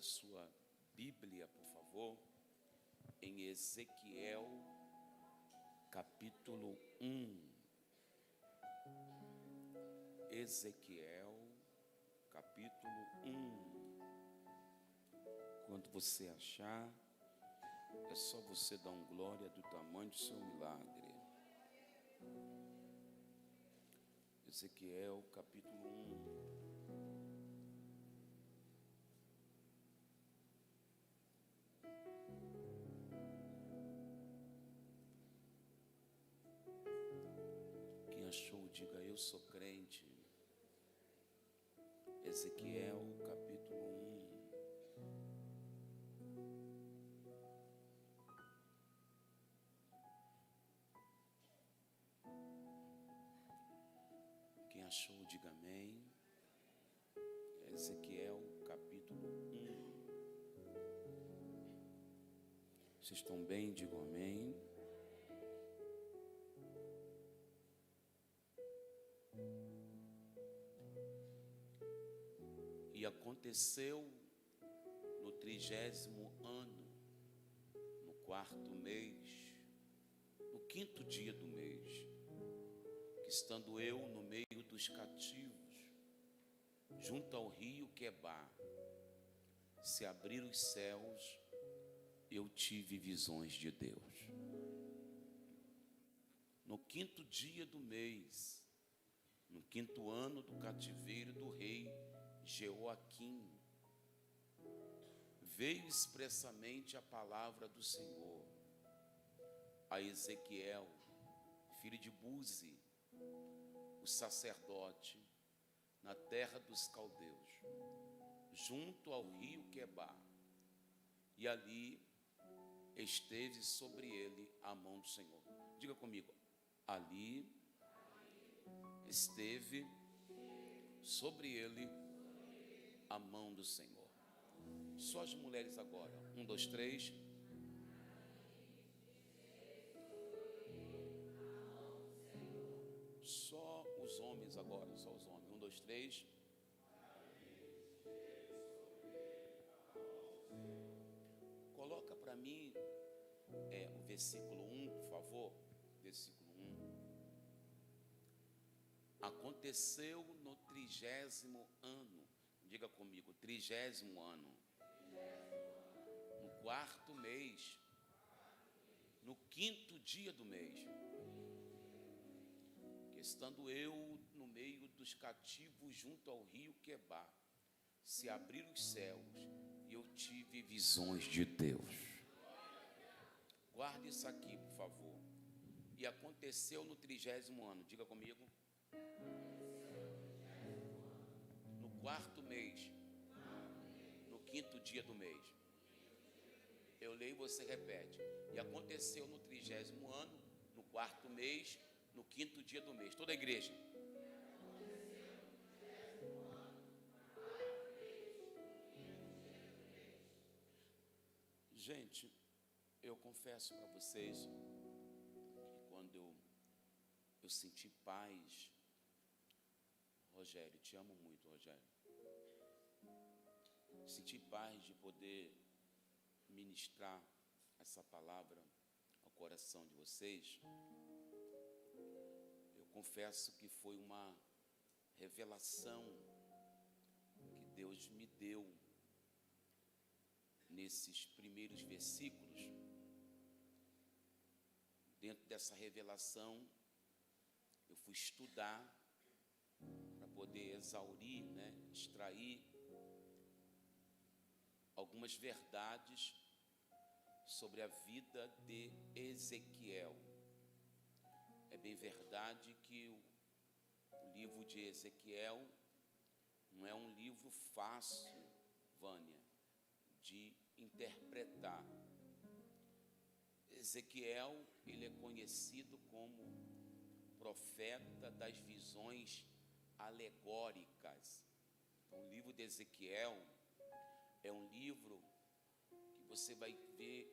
sua Bíblia, por favor, em Ezequiel, capítulo 1. Ezequiel, capítulo 1. Quando você achar, é só você dar um glória do tamanho do seu milagre. Ezequiel, capítulo 1. Quem achou, diga: eu sou crente. Ezequiel, capítulo 1. Quem achou, diga amém. Ezequiel, capítulo 1. Vocês estão bem? Digam amém. E aconteceu no 30º ano, no 4º mês, no 5º dia do mês, que estando eu no meio dos cativos, junto ao rio Quebar, se abriram os céus, eu tive visões de Deus. No 5º dia do mês, no 5º ano do cativeiro do rei Jeoaquim, veio expressamente a palavra do Senhor a Ezequiel, filho de Buzi, o sacerdote, na terra dos caldeus, junto ao rio Quebar, e ali esteve sobre ele a mão do Senhor. Diga comigo: ali esteve sobre ele a mão do Senhor. Só as mulheres agora. 1, 2, 3. Só os homens agora. Só os homens. 1, 2, 3. Coloca para mim o versículo 1, por favor. Versículo 1. Aconteceu no 30º ano. Diga comigo: 30º ano. No 4º mês, no 5º dia do mês, que estando eu no meio dos cativos junto ao rio Quebar, se abriram os céus e eu tive visões de Deus. Guarde isso aqui, por favor. E aconteceu no 30º ano. Diga comigo: no 4º mês, no 5º dia do mês. Eu leio e você repete. E aconteceu no 30º ano, no 4º mês, no 5º dia do mês. Toda a igreja. Gente, eu confesso para vocês que quando eu senti paz, Rogério, te amo muito, Rogério. Senti paz de poder ministrar essa palavra ao coração de vocês. Eu confesso que foi uma revelação que Deus me deu nesses primeiros versículos. Dentro dessa revelação, eu fui estudar para poder exaurir, extrair algumas verdades sobre a vida de Ezequiel. É bem verdade que o livro de Ezequiel não é um livro fácil, Vânia, de interpretar. Ezequiel, ele é conhecido como profeta das visões alegóricas. Então, o livro de Ezequiel é um livro que você vai ver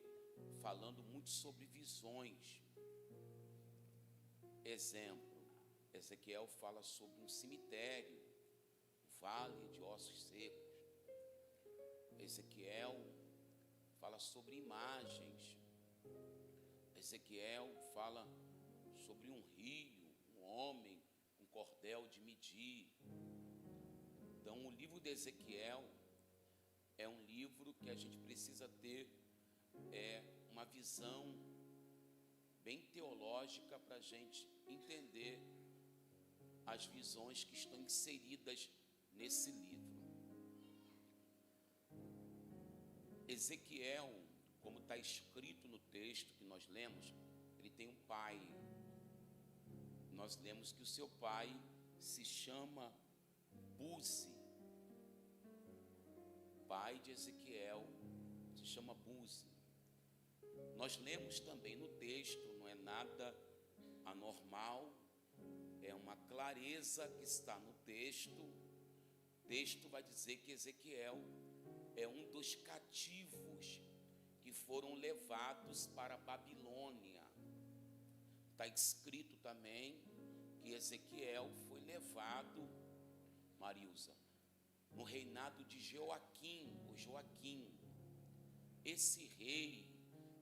falando muito sobre visões. Exemplo, Ezequiel fala sobre um cemitério, um vale de ossos secos. Ezequiel fala sobre imagens. Ezequiel fala sobre um rio, um homem, um cordel de medir. Então, o livro de Ezequiel é um livro que a gente precisa ter uma visão bem teológica para a gente entender as visões que estão inseridas nesse livro. Ezequiel, como está escrito no texto que nós lemos, ele tem um pai. Nós lemos que o seu pai se chama Buzi. Pai de Ezequiel se chama Buzi. Nós lemos também no texto, não é nada anormal, é uma clareza que está no texto. O texto vai dizer que Ezequiel é um dos cativos que foram levados para a Babilônia. Está escrito também que Ezequiel foi levado, Marilza, no reinado de Joaquim, o Joaquim. Esse rei,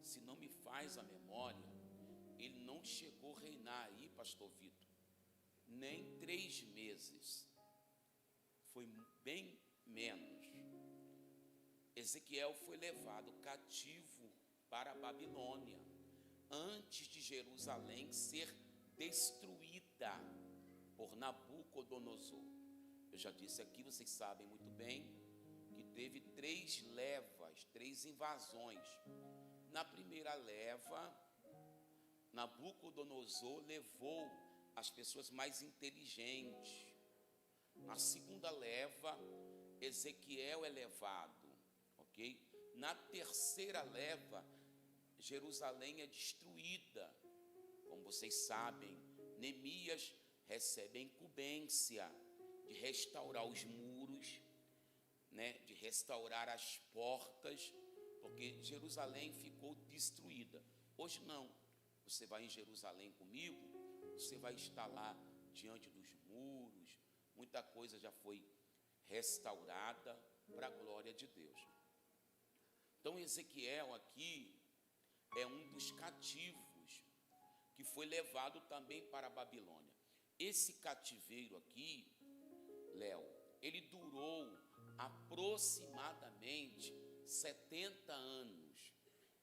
se não me faz a memória, ele não chegou a reinar aí, pastor Vitor, nem 3 meses, foi bem menos. Ezequiel foi levado cativo para a Babilônia, antes de Jerusalém ser destruída por Nabucodonosor. Eu já disse aqui, vocês sabem muito bem, que teve 3 levas, 3 invasões. Na primeira leva, Nabucodonosor levou as pessoas mais inteligentes. Na segunda leva, Ezequiel é levado, ok? Na terceira leva, Jerusalém é destruída. Como vocês sabem, Neemias recebe a incumbência de restaurar os muros, de restaurar as portas, porque Jerusalém ficou destruída. Hoje não. Você vai em Jerusalém comigo, você vai estar lá diante dos muros, muita coisa já foi restaurada para a glória de Deus. Então Ezequiel aqui é um dos cativos que foi levado também para a Babilônia. Esse cativeiro aqui, Léo, ele durou aproximadamente 70 anos.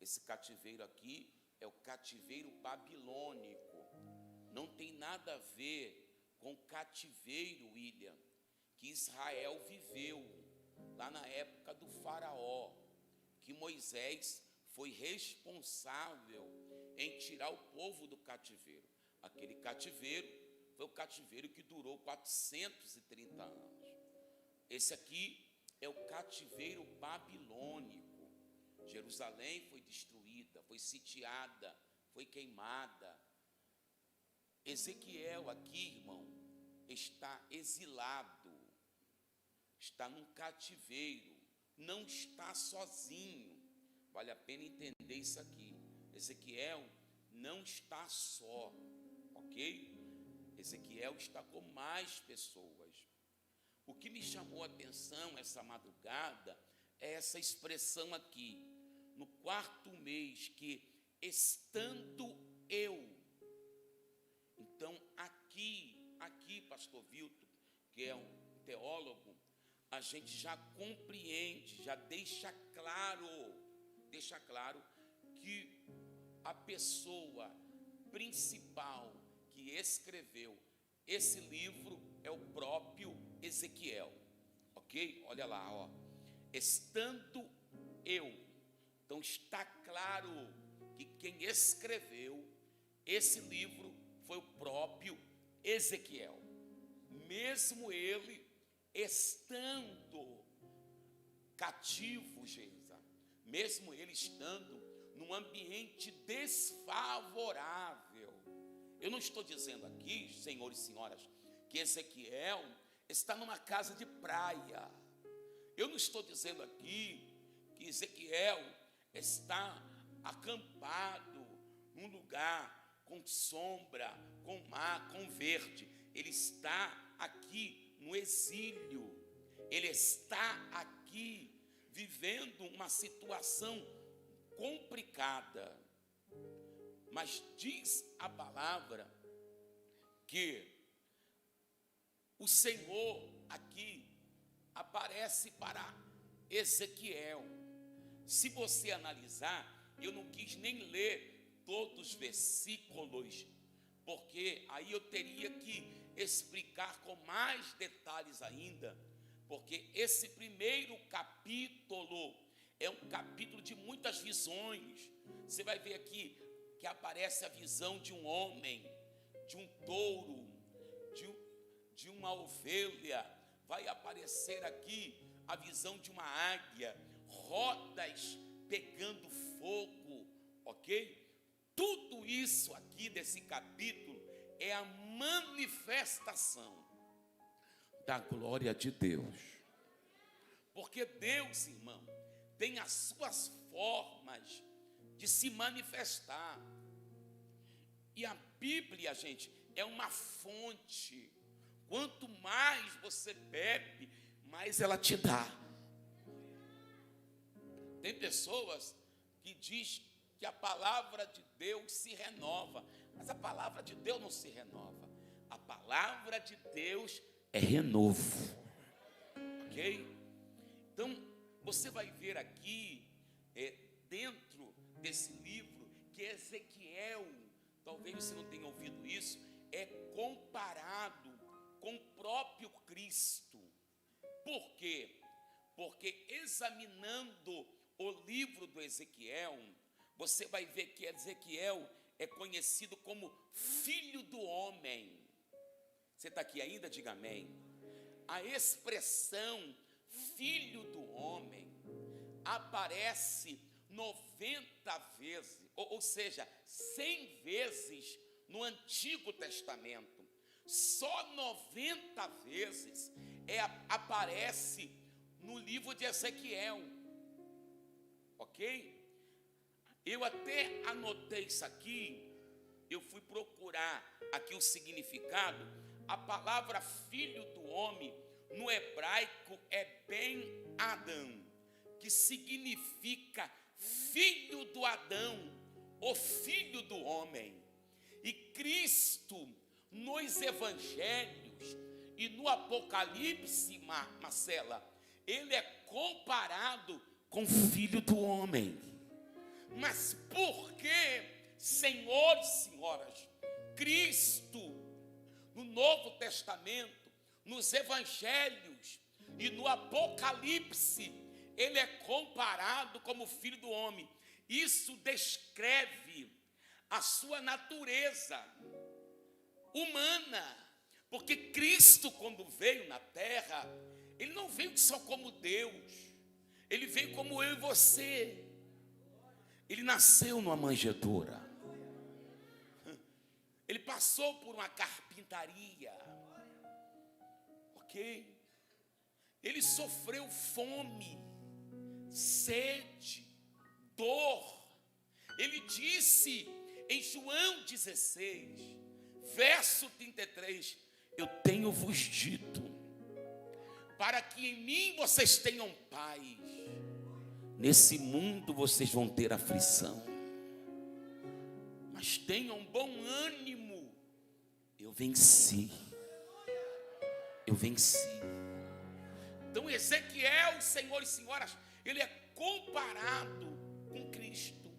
Esse cativeiro aqui é o cativeiro babilônico. Não tem nada a ver com o cativeiro, William, que Israel viveu lá na época do faraó, que Moisés foi responsável em tirar o povo do cativeiro. Aquele cativeiro foi o cativeiro que durou 430 anos. Esse aqui é o cativeiro babilônico. Jerusalém foi destruída, foi sitiada, foi queimada. Ezequiel aqui, irmão, está exilado, está num cativeiro, não está sozinho. Vale a pena entender isso aqui. Ezequiel não está só, ok? Ezequiel está com mais pessoas. O que me chamou a atenção essa madrugada é essa expressão aqui, no 4º mês, que estando eu. Então aqui, pastor Vilton, que é um teólogo, a gente já compreende, já deixa claro que a pessoa principal que escreveu esse livro é o próprio Ezequiel, ok? Olha lá, ó. Estando eu. Então está claro que quem escreveu esse livro foi o próprio Ezequiel. Mesmo ele estando cativo, Geisa, mesmo ele estando num ambiente desfavorável. Eu não estou dizendo aqui, senhores e senhoras, que Ezequiel está numa casa de praia. Eu não estou dizendo aqui que Ezequiel está acampado num lugar com sombra, com mar, com verde. Ele está aqui no exílio. Ele está aqui vivendo uma situação complicada. Mas diz a palavra que o Senhor aqui aparece para Ezequiel. Se você analisar, eu não quis nem ler todos os versículos, porque aí eu teria que explicar com mais detalhes ainda, porque esse primeiro capítulo é um capítulo de muitas visões. Você vai ver aqui que aparece a visão de um homem, de um touro, de uma ovelha. Vai aparecer aqui a visão de uma águia, rodas pegando fogo, ok? Tudo isso aqui desse capítulo é a manifestação da glória de Deus. Porque Deus, irmão, tem as suas formas de se manifestar. E a Bíblia, gente, é uma fonte. Quanto mais você bebe, mais ela te dá. Tem pessoas que dizem que a palavra de Deus se renova, mas a palavra de Deus não se renova. A palavra de Deus é renovo, ok? Então, você vai ver aqui, dentro desse livro, que Ezequiel, talvez você não tenha ouvido isso, é comparado com o próprio Cristo. Por quê? Porque examinando o livro do Ezequiel, você vai ver que Ezequiel é conhecido como filho do homem. Você está aqui ainda? Diga amém. A expressão filho do homem aparece 90 vezes, ou seja, 100 vezes no Antigo Testamento. Só 90 vezes aparece no livro de Ezequiel, ok? Eu até anotei isso aqui, eu fui procurar aqui o significado. A palavra filho do homem no hebraico é Ben Adão, que significa filho do Adão, o filho do homem. E Cristo, nos evangelhos e no Apocalipse, Marcela, ele é comparado com o filho do homem. Mas por que, senhores e senhoras, Cristo, no Novo Testamento, nos evangelhos e no Apocalipse, ele é comparado como filho do homem? Isso descreve a sua natureza humana, porque Cristo, quando veio na terra, ele não veio só como Deus, ele veio como eu e você. Ele nasceu numa manjedoura, ele passou por uma carpintaria, ok? Ele sofreu fome, sede, dor. Ele disse em João 16, verso 33, eu tenho vos dito, para que em mim vocês tenham paz. Nesse mundo vocês vão ter aflição, mas tenham bom ânimo. Eu venci. Eu venci. Então Ezequiel, senhores e senhoras, ele é comparado com Cristo.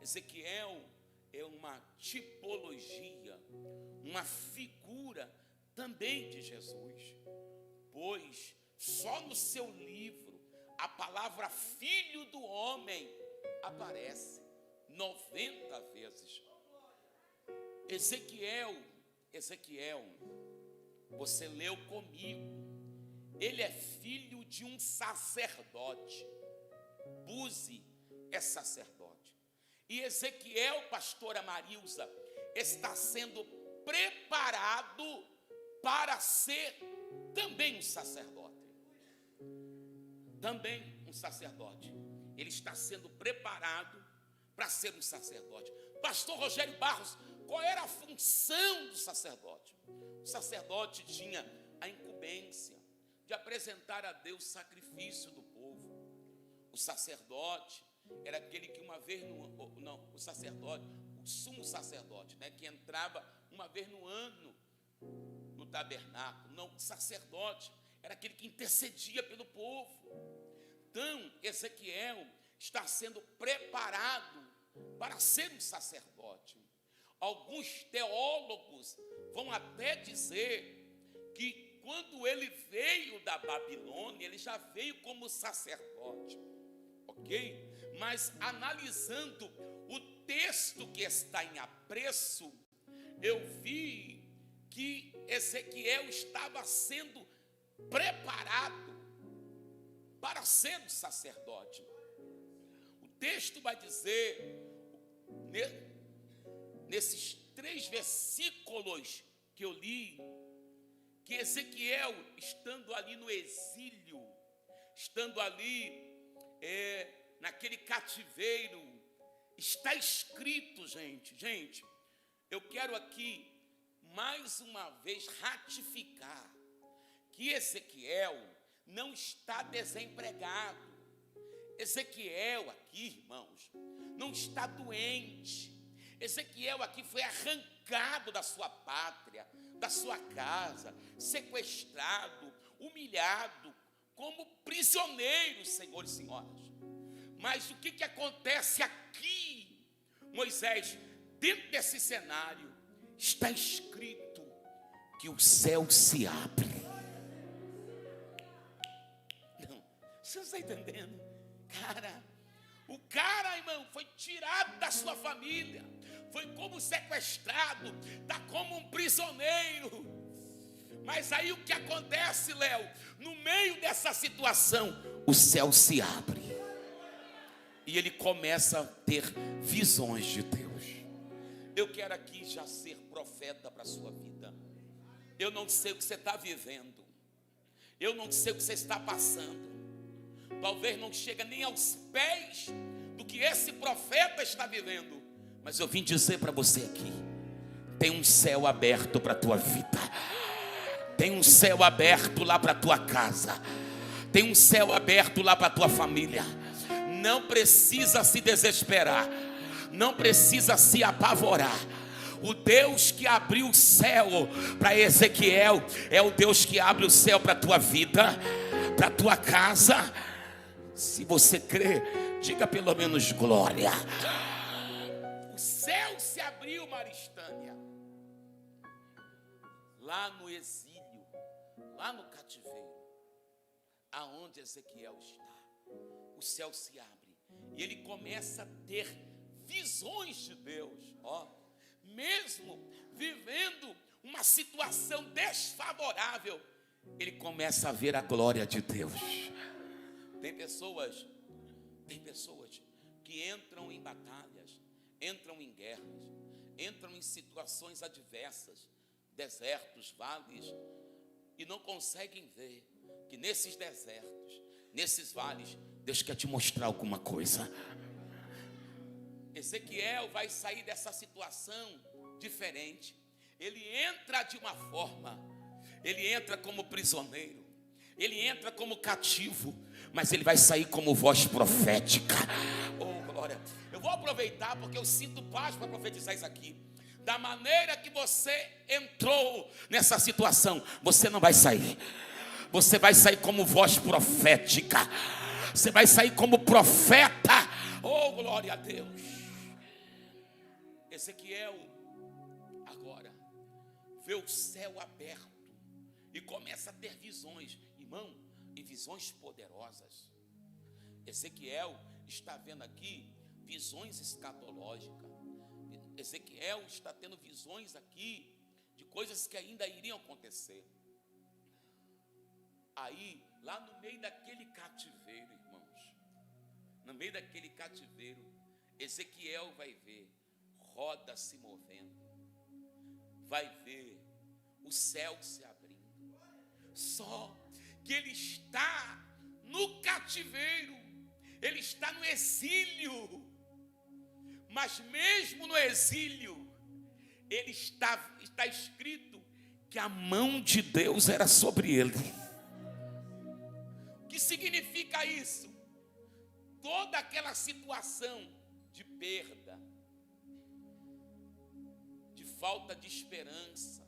Ezequiel é uma tipologia, uma figura também de Jesus, pois só no seu livro a palavra filho do homem aparece 90 vezes. Ezequiel, você leu comigo, ele é filho de um sacerdote. Buzi é sacerdote. E Ezequiel, pastora Marilza, está sendo preparado para ser também um sacerdote. Também um sacerdote. Ele está sendo preparado para ser um sacerdote. Pastor Rogério Barros, qual era a função do sacerdote? O sacerdote tinha a incumbência de apresentar a Deus o sacrifício do povo. O sacerdote era aquele que uma vez o sacerdote, o sumo sacerdote, né, que entrava uma vez no ano no tabernáculo. Não, o sacerdote era aquele que intercedia pelo povo. Então, Ezequiel está sendo preparado para ser um sacerdote. Alguns teólogos vão até dizer que quando ele veio da Babilônia, ele já veio como sacerdote, ok? Mas analisando o texto que está em apreço, eu vi que Ezequiel estava sendo preparado para ser um sacerdote. O texto vai dizer, nesses 3 versículos que eu li, que Ezequiel, estando ali no exílio, estando ali naquele cativeiro, está escrito, gente, eu quero aqui mais uma vez ratificar que Ezequiel não está desempregado. Ezequiel aqui, irmãos, não está doente. Ezequiel aqui foi arrancado da sua pátria, da sua casa, sequestrado, humilhado, como prisioneiro, senhores e senhoras. Mas o que acontece aqui, Moisés? Dentro desse cenário, está escrito que o céu se abre. Não, você está entendendo? O cara, irmão, foi tirado da sua família, foi como sequestrado, está como um prisioneiro. Mas aí o que acontece, Léo? No meio dessa situação, o céu se abre e ele começa a ter visões de Deus. Eu quero aqui já ser profeta para a sua vida. Eu não sei o que você está vivendo, eu não sei o que você está passando. Talvez não chega nem aos pés do que esse profeta está vivendo. Mas eu vim dizer para você aqui, tem um céu aberto para a tua vida. Tem um céu aberto lá para a tua casa. Tem um céu aberto lá para a tua família. Não precisa se desesperar. Não precisa se apavorar. O Deus que abriu o céu para Ezequiel é o Deus que abre o céu para a tua vida, para a tua casa. Se você crê, diga pelo menos glória. O céu se abriu, Maristânia. Lá no exílio, lá no cativeiro, aonde Ezequiel está, o céu se abre e ele começa a ter visões de Deus. Mesmo vivendo uma situação desfavorável, ele começa a ver a glória de Deus. Tem pessoas que entram em batalhas, entram em guerras, entram em situações adversas, desertos, vales, e não conseguem ver que nesses desertos, nesses vales, Deus quer te mostrar alguma coisa. Ezequiel vai sair dessa situação diferente. Ele entra de uma forma, ele entra como prisioneiro, ele entra como cativo, mas ele vai sair como voz profética. Oh, glória. Eu vou aproveitar porque eu sinto paz para profetizar isso aqui. Da maneira que você entrou nessa situação, você não vai sair. Você vai sair como voz profética. Você vai sair como profeta. Oh, glória a Deus. Ezequiel agora vê o céu aberto e começa a ter visões, irmão, e visões poderosas. Ezequiel está vendo aqui visões escatológicas. Ezequiel está tendo visões aqui de coisas que ainda iriam acontecer. Aí, lá no meio daquele cativeiro, irmãos, no meio daquele cativeiro, Ezequiel vai ver roda se movendo, vai ver o céu se abrindo. Só que ele está no cativeiro, ele está no exílio, mas mesmo no exílio, ele está escrito que a mão de Deus era sobre ele. O que significa isso? toda aquela situação de perda, de falta de esperança,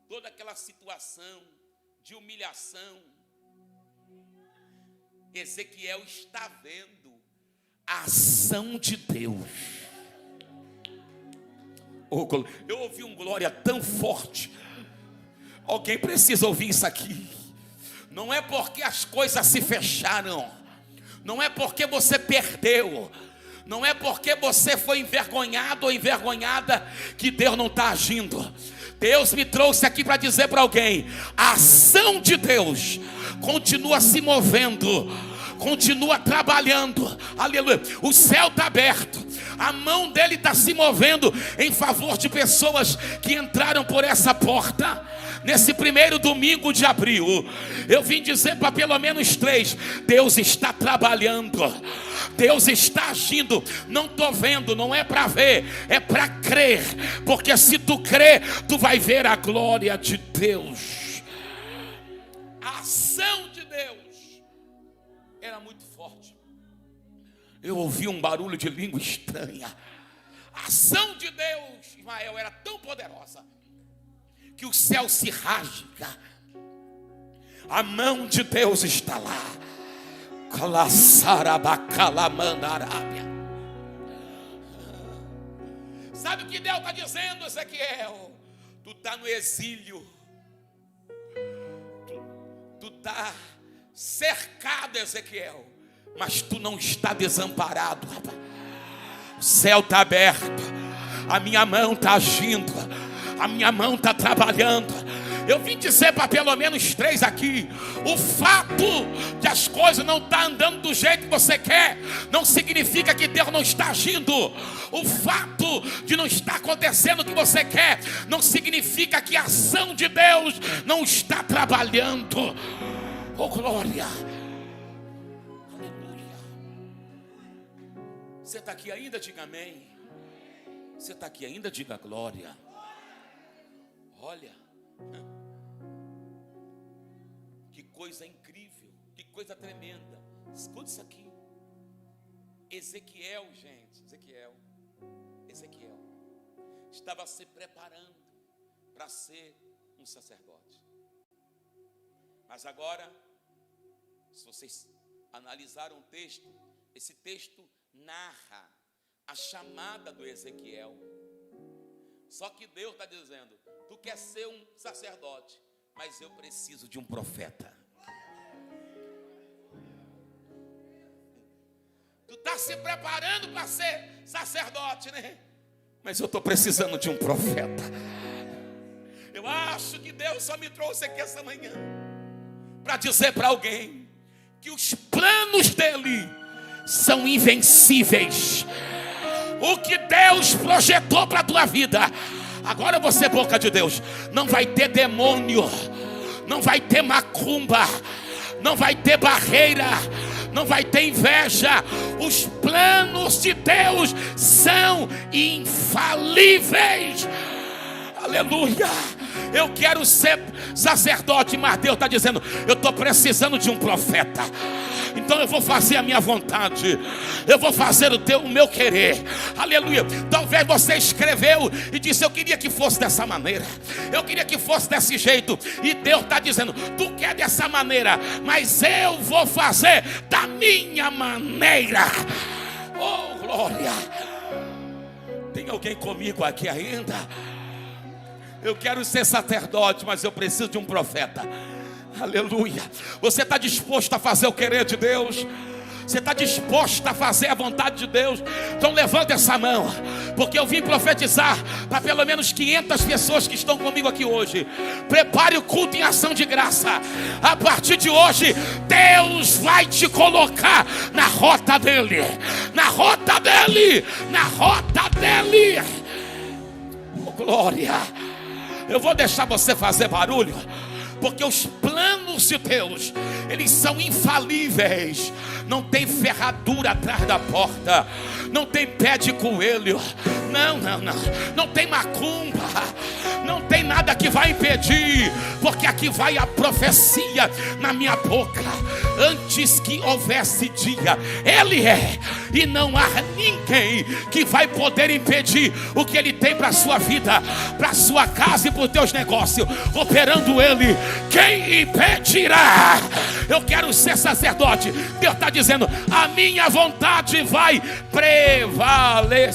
toda aquela situação de humilhação, Ezequiel está vendo a ação de Deus. Eu ouvi um glória tão forte. Alguém precisa ouvir isso aqui. Não é porque as coisas se fecharam, não é porque você perdeu, não é porque você foi envergonhado ou envergonhada que Deus não está agindo. Deus me trouxe aqui para dizer para alguém: a ação de Deus continua se movendo, continua trabalhando, aleluia. O céu está aberto, a mão dele está se movendo em favor de pessoas que entraram por essa porta. Nesse primeiro domingo de abril, eu vim dizer para pelo menos 3: Deus está trabalhando, Deus está agindo. Não estou vendo, não é para ver, é para crer, porque se tu crer, tu vai ver a glória de Deus. A ação de Deus era muito forte. Eu ouvi um barulho de língua estranha. A ação de Deus, Ismael, era tão poderosa que o céu se rasga. A mão de Deus está lá. Sabe o que Deus está dizendo, Ezequiel? Tu está no exílio, tu está cercado, Ezequiel, mas tu não está desamparado, rapaz. O céu está aberto, a minha mão está agindo, a minha mão está trabalhando. Eu vim dizer para pelo menos 3 aqui: o fato de as coisas não estar andando do jeito que você quer, não significa que Deus não está agindo. O fato de não estar acontecendo o que você quer, não significa que a ação de Deus não está trabalhando. Oh, glória! Aleluia! Você está aqui ainda? Diga amém. Você está aqui ainda? Diga glória. Olha, que coisa incrível, que coisa tremenda. Escuta isso aqui. Ezequiel, gente, Ezequiel estava se preparando para ser um sacerdote. Mas agora, se vocês analisaram o texto, esse texto narra a chamada do Ezequiel. Só que Deus está dizendo: tu quer ser um sacerdote, mas eu preciso de um profeta. Tu está se preparando para ser sacerdote, né? Mas eu estou precisando de um profeta. Eu acho que Deus só me trouxe aqui essa manhã para dizer para alguém que os planos dele são invencíveis. O que Deus projetou para a tua vida, agora você, boca de Deus, não vai ter demônio, não vai ter macumba, não vai ter barreira, não vai ter inveja. Os planos de Deus são infalíveis. Aleluia. Eu quero ser sacerdote, mas Deus está dizendo: eu estou precisando de um profeta. Então eu vou fazer a minha vontade, eu vou fazer o meu querer. Aleluia. Talvez você escreveu e disse: eu queria que fosse dessa maneira, eu queria que fosse desse jeito. E Deus está dizendo: tu quer dessa maneira, mas eu vou fazer da minha maneira. Oh, glória. Tem alguém comigo aqui ainda? Eu quero ser sacerdote, mas eu preciso de um profeta. Aleluia. Você está disposto a fazer o querer de Deus? Você está disposto a fazer a vontade de Deus? Então levanta essa mão, porque eu vim profetizar para pelo menos 500 pessoas que estão comigo aqui hoje. Prepare o culto em ação de graça. A partir de hoje, Deus vai te colocar na rota dele. Na rota dele. Na rota dele. Oh, glória. Eu vou deixar você fazer barulho, porque os planos de Deus, eles são infalíveis. Não tem ferradura atrás da porta, não tem pé de coelho, não tem macumba, não tem nada que vai impedir, porque aqui vai a profecia na minha boca. Antes que houvesse dia, Ele é, e não há ninguém que vai poder impedir o que Ele tem para a sua vida, para a sua casa e para os teus negócios. Operando Ele, quem impedirá? Eu quero ser sacerdote. Deus está dizendo: a minha vontade vai prevalecer.